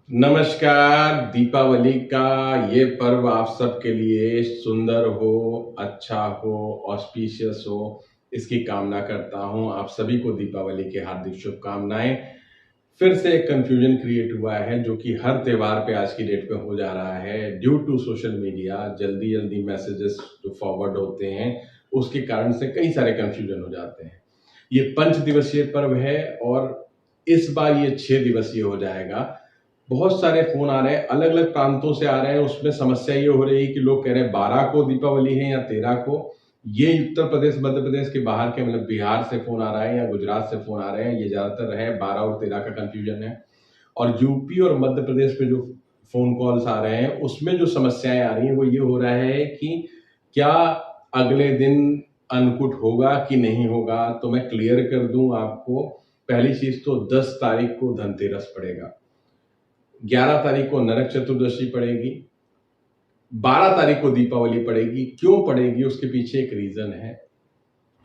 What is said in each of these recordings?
नमस्कार। दीपावली का ये पर्व आप सबके लिए सुंदर हो, अच्छा हो, ऑस्पिशियस हो, इसकी कामना करता हूं। आप सभी को दीपावली की हार्दिक शुभकामनाएं। फिर से एक कंफ्यूजन क्रिएट हुआ है जो कि हर त्योहार पे आज की डेट में हो जा रहा है ड्यू टू सोशल मीडिया। जल्दी जल्दी मैसेजेस जो फॉरवर्ड होते हैं उसके कारण से कई सारे कंफ्यूजन हो जाते हैं। ये 5 दिवसीय पर्व है और इस बार ये 6 दिवसीय हो जाएगा। बहुत सारे फोन आ रहे हैं, अलग अलग प्रांतों से आ रहे हैं। उसमें समस्या ये हो रही है कि लोग कह रहे हैं 12 को दीपावली है या 13 को। ये उत्तर प्रदेश मध्य प्रदेश के बाहर के मतलब बिहार से फोन आ रहा है या गुजरात से फोन आ रहे हैं। ये ज्यादातर है 12 और 13 का कंफ्यूजन है। और यूपी और मध्य प्रदेश में जो फोन कॉल्स आ रहे हैं उसमें जो समस्याएं आ रही हैं वो ये हो रहा है कि क्या अगले दिन अन्नकूट होगा कि नहीं होगा। तो मैं क्लियर कर दूं आपको। पहली चीज तो 10 तारीख को धनतेरस पड़ेगा, 11 तारीख को नरक चतुर्दशी पड़ेगी, 12 तारीख को दीपावली पड़ेगी। क्यों पड़ेगी उसके पीछे एक रीजन है।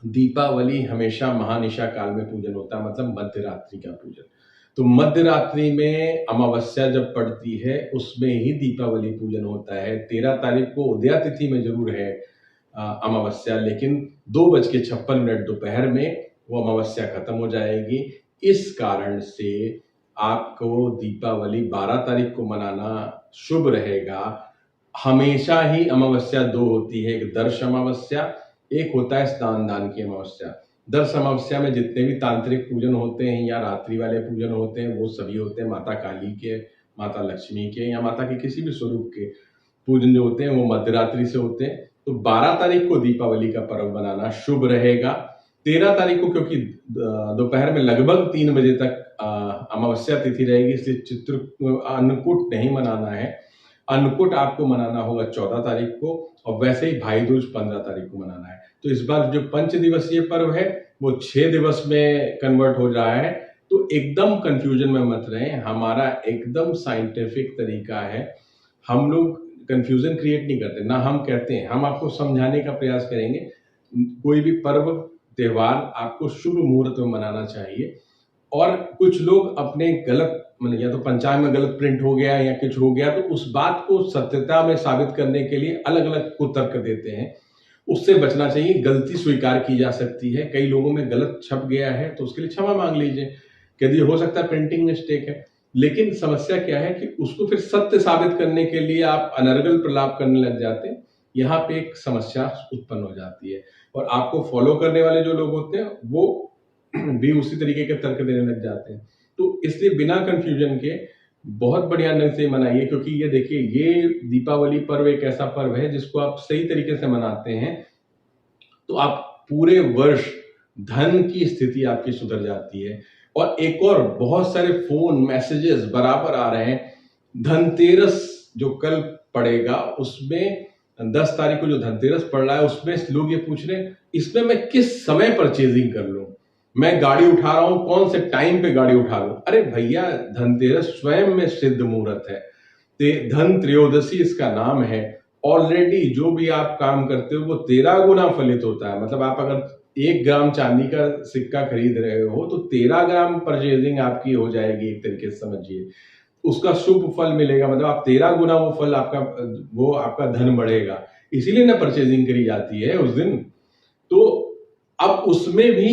दीपावली हमेशा महानिशा काल में पूजन होता है, मतलब मध्य रात्रि का पूजन। तो मध्य रात्रि में अमावस्या जब पड़ती है उसमें ही दीपावली पूजन होता है। 13 तारीख को उदया तिथि में जरूर है अमावस्या, लेकिन 2:56 दोपहर में वो अमावस्या खत्म हो जाएगी। इस कारण से आपको दीपावली 12 तारीख को मनाना शुभ रहेगा। हमेशा ही अमावस्या दो होती है, एक दर्श अमावस्या, एक होता है स्नान दान की अमावस्या। दर्श अमावस्या में जितने भी तांत्रिक पूजन होते हैं या रात्रि वाले पूजन होते हैं वो सभी होते हैं माता काली के, माता लक्ष्मी के या माता के किसी भी स्वरूप के पूजन जो होते हैं वो मध्यरात्रि से होते हैं। तो 12 तारीख को दीपावली का पर्व मनाना शुभ रहेगा। 13 तारीख को क्योंकि दोपहर में लगभग 3 बजे तक अमावस्या तिथि रहेगी, इसलिए चित्र अन्नकूट नहीं मनाना है। अन्नकूट आपको मनाना होगा 14 तारीख को, और वैसे ही भाई दूज 15 तारीख को मनाना है। तो इस बार जो 5 दिवसीय पर्व है वो 6 दिवस में कन्वर्ट हो रहा है। तो एकदम कंफ्यूजन में मत रहें, हमारा एकदम साइंटिफिक तरीका है। हम लोग कंफ्यूजन क्रिएट नहीं करते, ना हम कहते हैं, हम आपको समझाने का प्रयास करेंगे। कोई भी पर्व त्योहार आपको शुभ मुहूर्त में मनाना चाहिए। और कुछ लोग अपने गलत मतलब या तो पंचांग में गलत प्रिंट हो गया या कुछ हो गया तो उस बात को सत्यता में साबित करने के लिए अलग अलग कुतर्क देते हैं। उससे बचना चाहिए। गलती स्वीकार की जा सकती है, कई लोगों में गलत छप गया है तो उसके लिए क्षमा मांग लीजिए। यदि हो सकता है प्रिंटिंग मिस्टेक है, लेकिन समस्या क्या है कि उसको फिर सत्य साबित करने के लिए आप अनर्गल प्रलाप करने लग जाते हैं। यहाँ पे एक समस्या उत्पन्न हो जाती है और आपको फॉलो करने वाले जो लोग होते हैं वो भी उसी तरीके के तर्क देने लग जाते हैं। तो इसलिए बिना कंफ्यूजन के बहुत बढ़िया ढंग से मनाइए, क्योंकि ये देखिए ये दीपावली पर्व एक ऐसा पर्व है जिसको आप सही तरीके से मनाते हैं तो आप पूरे वर्ष धन की स्थिति आपकी सुधर जाती है। और एक और बहुत सारे फोन मैसेजेस बराबर आ रहे हैं। धनतेरस जो कल पड़ेगा उसमें 10 तारीख को जो धनतेरस पड़ रहा है उसमें लोग ये पूछ रहे हैं इसमें मैं किस समय परचेजिंग कर लूं, मैं गाड़ी उठा रहा हूं कौन से टाइम पे गाड़ी उठा लूं। अरे भैया, धनतेरस स्वयं में सिद्ध मुहूर्त है। धन त्रयोदशी इसका नाम है। ऑलरेडी जो भी आप काम करते हो वो 13 गुना फलित होता है। मतलब आप अगर 1 ग्राम चांदी का सिक्का खरीद रहे हो तो 13 ग्राम परचेजिंग आपकी हो जाएगी, एक तरीके से समझिए। उसका शुभ फल मिलेगा, मतलब आप 13 गुना वो आपका धन बढ़ेगा। इसीलिए ना परचेजिंग करी जाती है उस दिन। तो अब उसमें भी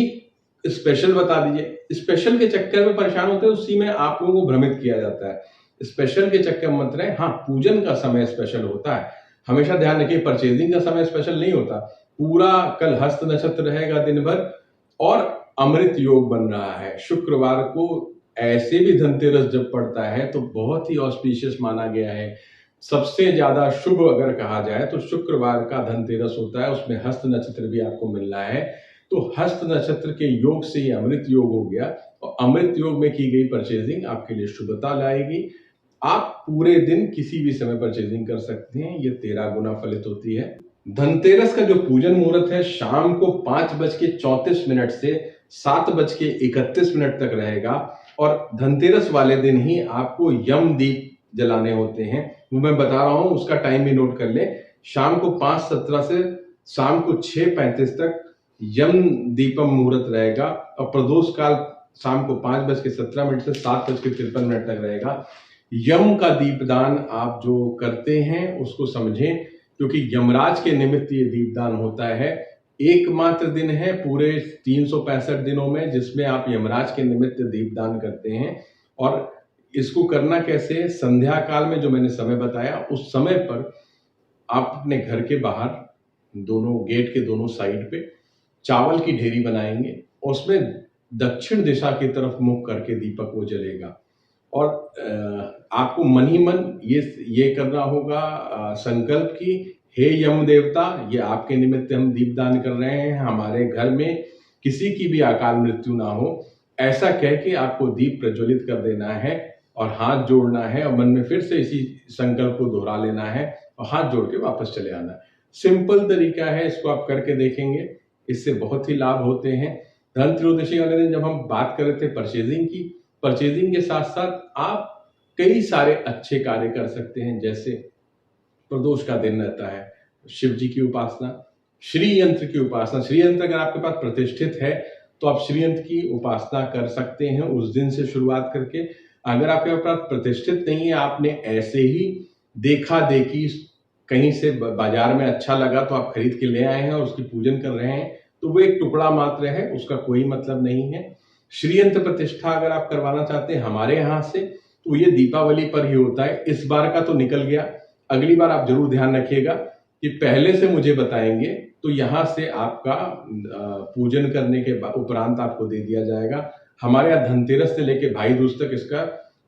स्पेशल बता दीजिए। स्पेशल के चक्कर में परेशान होते हैं, उसी में आप लोगों को भ्रमित किया जाता है। स्पेशल के चक्कर मत रहे। हाँ, पूजन का समय स्पेशल होता है, हमेशा ध्यान रखिए। परचेजिंग का समय स्पेशल नहीं होता। पूरा कल हस्त नक्षत्र रहेगा दिन भर और अमृत योग बन रहा है। शुक्रवार को ऐसे भी धनतेरस जब पड़ता है तो बहुत ही ऑस्पिशियस माना गया है। सबसे ज्यादा शुभ अगर कहा जाए तो शुक्रवार का धनतेरस होता है, उसमें हस्त नक्षत्र भी आपको मिल रहा है। तो हस्त नक्षत्र के योग से ये अमृत योग हो गया और अमृत योग में की गई परचेजिंग आपके लिए शुभता लाएगी। आप पूरे दिन किसी भी समय परचेजिंग कर सकते हैं, ये 13 गुना फलित होती है। धनतेरस का जो पूजन मुहूर्त है शाम को 5:34 से 7:31 तक रहेगा। और धनतेरस वाले दिन ही आपको यम दीप जलाने होते हैं, वो मैं बता रहा हूं, उसका टाइम भी नोट कर ले। शाम को 5:17 से शाम को 6:35 तक यम दीपम मुहूर्त रहेगा और प्रदोष काल शाम को 5:17 से 7:53 तक रहेगा। यम का दीपदान आप जो करते हैं उसको समझें, क्योंकि यमराज के निमित्त ये दीपदान होता है। एकमात्र दिन है पूरे 365 दिनों में जिसमें आप यमराज के निमित्त दीपदान करते हैं। और इसको करना कैसे है, संध्या काल में जो मैंने समय बताया उस समय पर आप अपने घर के बाहर दोनों गेट के दोनों साइड पे चावल की ढेरी बनाएंगे और उसमें दक्षिण दिशा की तरफ मुख करके दीपक वो जलेगा। और आपको मन ही मन ये करना होगा संकल्प की, हे यम देवता, ये आपके निमित्त हम दीपदान कर रहे हैं, हमारे घर में किसी की भी अकाल मृत्यु ना हो, ऐसा कह के आपको दीप प्रज्वलित कर देना है और हाथ जोड़ना है और मन में फिर से इसी संकल्प को दोहरा लेना है और हाथ जोड़ के वापस चले आना है। सिंपल तरीका है, इसको आप करके देखेंगे, इससे बहुत ही लाभ होते हैं। धन त्रयोदशी वाले दिन जब हम बात कर रहे थे परचेजिंग की, परचेजिंग के साथ साथ आप कई सारे अच्छे कार्य कर सकते हैं। जैसे प्रदोष का दिन रहता है, शिव जी की उपासना, श्री यंत्र की उपासना। श्री यंत्र अगर आपके पास प्रतिष्ठित है तो आप श्री यंत्र की उपासना कर सकते हैं उस दिन से शुरुआत करके। अगर आपके पास प्रतिष्ठित नहीं है, आपने ऐसे ही देखा देखी कहीं से बाजार में अच्छा लगा तो आप खरीद के ले आए हैं और उसकी पूजन कर रहे हैं, तो वो एक टुकड़ा मात्र है, उसका कोई मतलब नहीं है। श्री यंत्र प्रतिष्ठा अगर आप करवाना चाहते हैं हमारे यहाँ से, तो ये दीपावली पर ही होता है। इस बार का तो निकल गया, अगली बार आप जरूर ध्यान रखिएगा कि पहले से मुझे बताएंगे तो यहाँ से आपका पूजन करने के उपरांत आपको दे दिया जाएगा। हमारे यहाँ धनतेरस से लेके भाई दूज तक इसका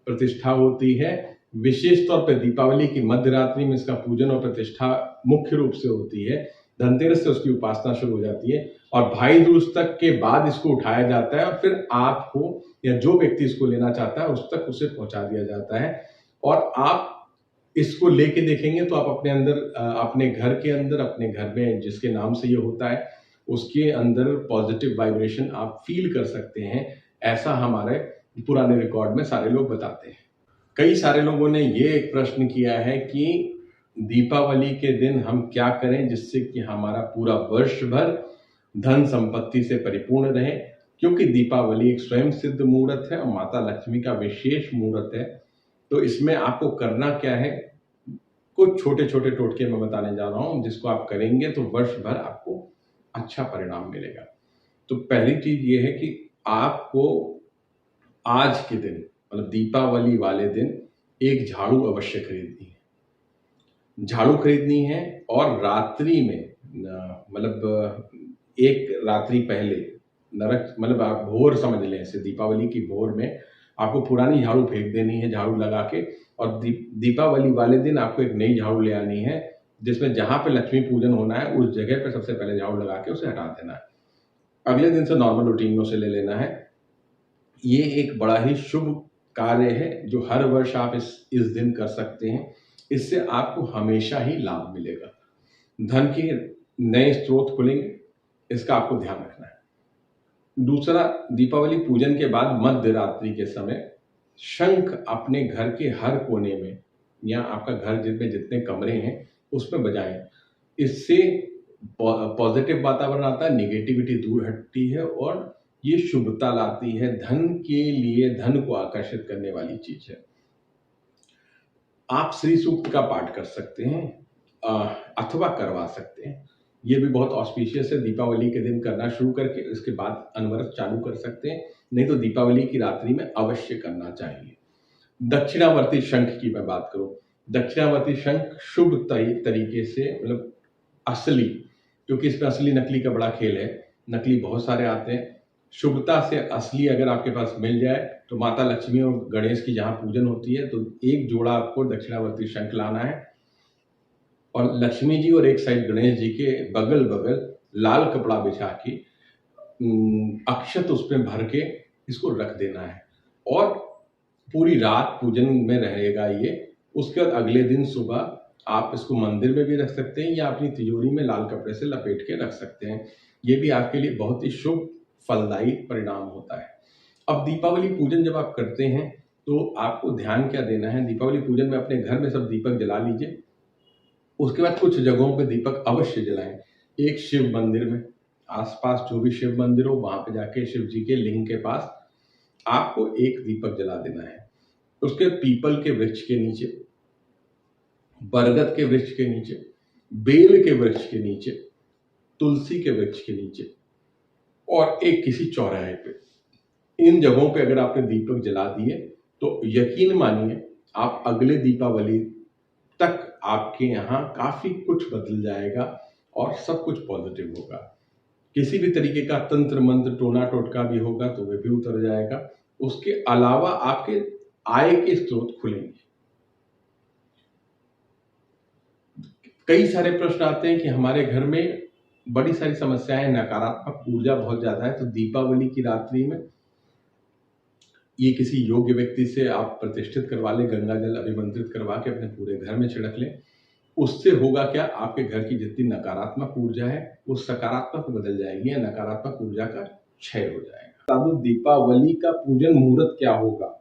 प्रतिष्ठा होती है। विशेष तौर पर दीपावली की मध्य रात्रि में इसका पूजन और प्रतिष्ठा मुख्य रूप से होती है। धनतेरस से उसकी उपासना शुरू हो जाती है और भाई दूज तक के बाद इसको उठाया जाता है और फिर आपको या जो व्यक्ति इसको लेना चाहता है उस तक उसे पहुंचा दिया जाता है। और आप इसको लेके देखेंगे तो आप अपने अंदर, अपने घर के अंदर, अपने घर में जिसके नाम से ये होता है उसके अंदर पॉजिटिव वाइब्रेशन आप फील कर सकते हैं। ऐसा हमारे पुराने रिकॉर्ड में सारे लोग बताते हैं। कई सारे लोगों ने ये एक प्रश्न किया है कि दीपावली के दिन हम क्या करें जिससे कि हमारा पूरा वर्ष भर धन संपत्ति से परिपूर्ण रहे, क्योंकि दीपावली एक स्वयं सिद्ध मुहूर्त है और माता लक्ष्मी का विशेष मुहूर्त है। तो इसमें आपको करना क्या है, कुछ छोटे छोटे टोटके मैं बताने जा रहा हूं जिसको आप करेंगे तो वर्ष भर आपको अच्छा परिणाम मिलेगा। तो पहली चीज ये है कि आपको आज के दिन मतलब दीपावली वाले दिन एक झाड़ू अवश्य खरीदनी है। झाड़ू खरीदनी है और रात्रि में मतलब एक रात्रि पहले नरक मतलब आप भोर समझ लें, ऐसे दीपावली की भोर में आपको पुरानी झाड़ू फेंक देनी है झाड़ू लगा के, और दीपावली वाले दिन आपको एक नई झाड़ू ले आनी है जिसमें जहां पे लक्ष्मी पूजन होना है उस जगह पे सबसे पहले झाड़ू लगा के उसे हटा देना है। अगले दिन से नॉर्मल रूटीन में उसे ले लेना है। ये एक बड़ा ही शुभ कार्य है जो हर वर्ष आप इस दिन कर सकते हैं। इससे आपको हमेशा ही लाभ मिलेगा, धन के नए स्रोत खुलेंगे, इसका आपको ध्यान रखना है। दूसरा, दीपावली पूजन के बाद मध्य रात्रि के समय शंख अपने घर के हर कोने में या आपका घर जिसमें जितने कमरे हैं उसमें बजाएं। इससे पॉजिटिव वातावरण आता है, निगेटिविटी दूर हटती है और ये शुभता लाती है। धन के लिए धन को आकर्षित करने वाली चीज है। आप श्री सूक्त का पाठ कर सकते हैं अथवा करवा सकते हैं, ये भी बहुत ऑस्पिशियस है। दीपावली के दिन करना शुरू करके उसके बाद अनवरत चालू कर सकते हैं, नहीं तो दीपावली की रात्रि में अवश्य करना चाहिए। दक्षिणावर्ती शंख की मैं बात करूं, दक्षिणावर्ती शंख शुभ तरीके से मतलब असली, क्योंकि इसमें असली नकली का बड़ा खेल है, नकली बहुत सारे आते हैं। शुभता से असली अगर आपके पास मिल जाए तो माता लक्ष्मी और गणेश की जहां पूजन होती है तो एक जोड़ा आपको दक्षिणावर्ती शंख लाना है और लक्ष्मी जी और एक साइड गणेश जी के बगल बगल लाल कपड़ा बिछा के अक्षत उस पर भर के इसको रख देना है और पूरी रात पूजन में रहेगा ये। उसके बाद अगले दिन सुबह आप इसको मंदिर में भी रख सकते हैं या अपनी तिजोरी में लाल कपड़े से लपेट के रख सकते हैं। ये भी आपके लिए बहुत ही शुभ फलदायी परिणाम होता है। अब दीपावली पूजन जब आप करते हैं तो आपको ध्यान क्या देना है, दीपावली पूजन में अपने घर में सब दीपक जला लीजिए। उसके बाद कुछ जगहों पे दीपक अवश्य जलाएं। एक शिव मंदिर में, आसपास जो भी शिव मंदिर हो वहां पे जाके शिव जी के लिंग के पास आपको एक दीपक जला देना है। उसके पीपल के वृक्ष के नीचे, बरगद के वृक्ष के नीचे, बेल के वृक्ष के नीचे, तुलसी के वृक्ष के नीचे और एक किसी चौराहे पे, इन जगहों पे अगर आपने दीपक जला दिए तो यकीन मानिए आप अगले दीपावली तक आपके यहाँ काफी कुछ बदल जाएगा और सब कुछ पॉजिटिव होगा। किसी भी तरीके का तंत्र मंत्र टोना टोटका भी होगा तो वह भी उतर जाएगा। उसके अलावा आपके आय के स्रोत खुलेंगे। कई सारे प्रश्न आते हैं कि हमारे घर में बड़ी सारी समस्याएं, नकारात्मक ऊर्जा बहुत ज्यादा है, तो दीपावली की रात्रि में ये किसी योग्य व्यक्ति से आप प्रतिष्ठित करवा लें, गंगा जल अभिमंत्रित करवा के अपने पूरे घर में छिड़क लें। उससे होगा क्या, आपके घर की जितनी नकारात्मक ऊर्जा है वो सकारात्मक बदल जाएगी या नकारात्मक ऊर्जा का क्षय हो जाएगा। तो दीपावली का पूजन मुहूर्त क्या होगा?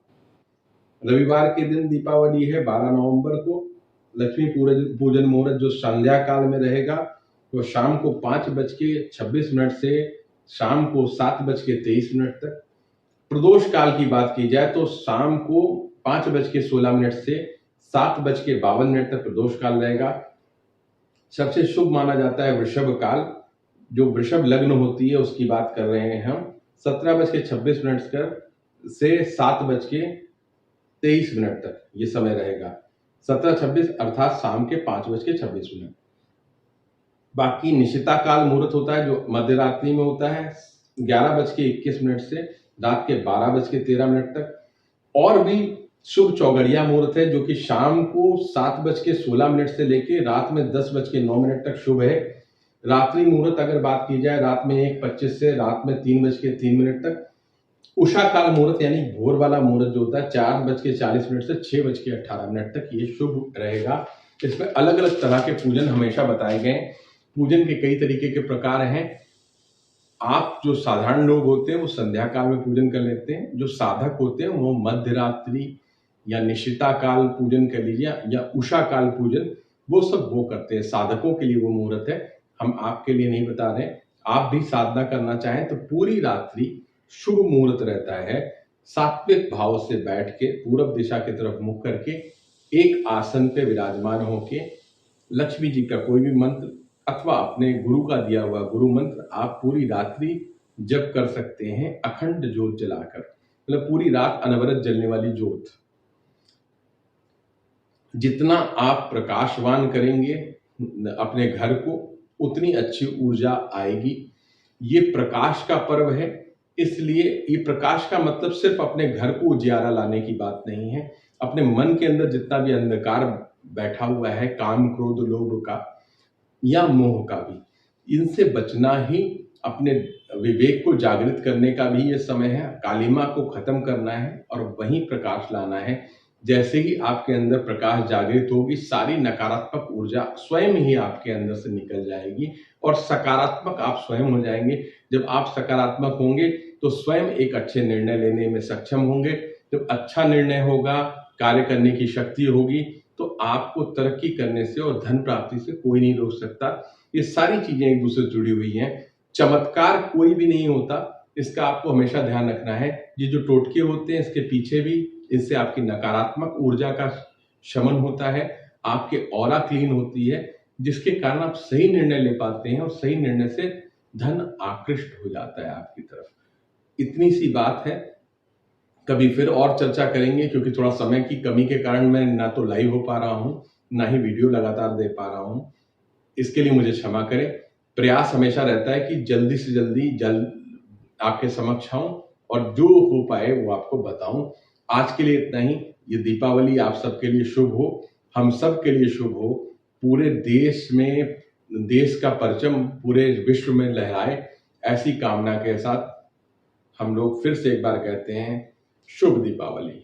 रविवार के दिन दीपावली है 12 नवंबर को। लक्ष्मी पूजन मुहूर्त जो संध्या काल में रहेगा वो शाम को 5:26 से शाम को 7:23 तक। प्रदोष काल की बात की जाए तो शाम को 5:16 से 7:52 तक प्रदोष काल रहेगा। सबसे शुभ माना जाता है वृषभ काल, जो वृषभ लग्न होती है उसकी बात कर रहे हैं हम। 17:26 से 7:23 तक ये समय रहेगा। 17:26 अर्थात शाम के 5:26। बाकी निशिता काल मुहूर्त होता है जो मध्य रात्रि में होता है 11:21 से रात के 12:13 तक। और भी शुभ चौगड़िया मुहूर्त है जो कि शाम को 7:16 से लेके रात में 10:09 तक शुभ है। रात्रि मुहूर्त अगर बात की जाए रात में 1:25 से रात में 3:03 तक। उषा काल मुहूर्त यानी भोर वाला मुहूर्त जो होता है 4:40 से 6:18 तक ये शुभ रहेगा। इसमें अलग अलग तरह के पूजन हमेशा बताए गए। पूजन के कई तरीके के प्रकार हैं। आप जो साधारण लोग होते हैं वो संध्या काल में पूजन कर लेते हैं, जो साधक होते हैं वो मध्य रात्रि या निशिता काल पूजन कर लीजिए या उषा काल पूजन, वो सब वो करते हैं। साधकों के लिए वो मुहूर्त है, हम आपके लिए नहीं बता रहे। आप भी साधना करना चाहें तो पूरी रात्रि शुभ मुहूर्त रहता है। सात्विक भाव से बैठ के पूरब दिशा की तरफ मुख करके एक आसन पे विराजमान होके लक्ष्मी जी का कोई भी मंत्र अथवा अपने गुरु का दिया हुआ गुरु मंत्र आप पूरी रात्रि जप कर सकते हैं, अखंड ज्योत जलाकर, मतलब पूरी रात अनवरत जलने वाली ज्योत। जितना आप प्रकाशवान करेंगे अपने घर को उतनी अच्छी ऊर्जा आएगी। ये प्रकाश का पर्व है, इसलिए ये प्रकाश का मतलब सिर्फ अपने घर को उजियारा लाने की बात नहीं है। अपने मन के अंदर जितना भी अंधकार बैठा हुआ है, काम क्रोध लोभ का या मोह का भी, इनसे बचना ही अपने विवेक को जागृत करने का भी ये समय है। कालिमा को खत्म करना है और वहीं प्रकाश लाना है। जैसे ही आपके अंदर प्रकाश जागृत होगी सारी नकारात्मक ऊर्जा स्वयं ही आपके अंदर से निकल जाएगी और सकारात्मक आप स्वयं हो जाएंगे। जब आप सकारात्मक होंगे तो स्वयं एक अच्छे निर्णय लेने में सक्षम होंगे। जब अच्छा निर्णय होगा, कार्य करने की शक्ति होगी, तो आपको तरक्की करने से और धन प्राप्ति से कोई नहीं रोक सकता। ये सारी चीजें एक दूसरे से जुड़ी हुई हैं। चमत्कार कोई भी नहीं होता, इसका आपको हमेशा ध्यान रखना है। ये जो टोटके होते हैं इसके पीछे भी इससे आपकी नकारात्मक ऊर्जा का शमन होता है, आपके ऑरा क्लीन होती है, जिसके कारण आप सही निर्णय ले पाते हैं और सही निर्णय से धन आकृष्ट हो जाता है आपकी तरफ। इतनी सी बात है। कभी फिर और चर्चा करेंगे, क्योंकि थोड़ा समय की कमी के कारण मैं ना तो लाइव हो पा रहा हूँ ना ही वीडियो लगातार दे पा रहा हूँ। इसके लिए मुझे क्षमा करें। प्रयास हमेशा रहता है कि जल्दी से जल्द आपके समक्ष आऊं और जो हो पाए वो आपको बताऊं। आज के लिए इतना ही। ये दीपावली आप सबके लिए शुभ हो, हम सब के लिए शुभ हो। पूरे देश में देश का परचम पूरे विश्व में लहराए, ऐसी कामना के साथ हम लोग फिर से एक बार कहते हैं शुभ दीपावली।